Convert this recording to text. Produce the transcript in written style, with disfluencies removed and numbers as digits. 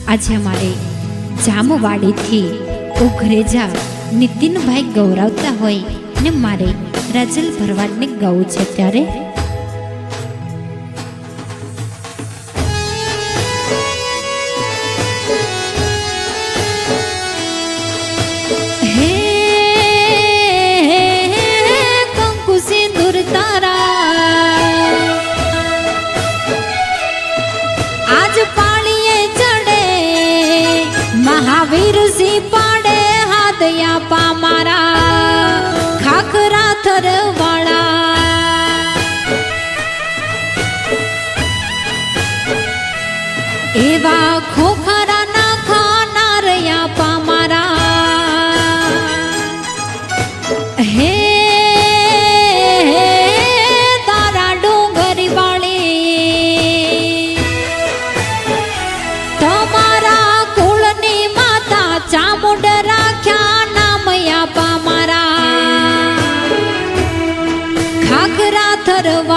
આજે અમારે જામવાડીથી ઉઘરેજા નીતિનભાઈ ગૌરવતા હોય ને મારે રાજલ ભરવાડને ગાવું છે ત્યારે महावीर सी पाड़े हाथया पामारा खाखरा थरवाड़ा एवा खोखरा ना खानारया पामारा हे तारा डोंगरी वाले तमारा चामुंड राख्या नामया पामारा खाखरा थरवा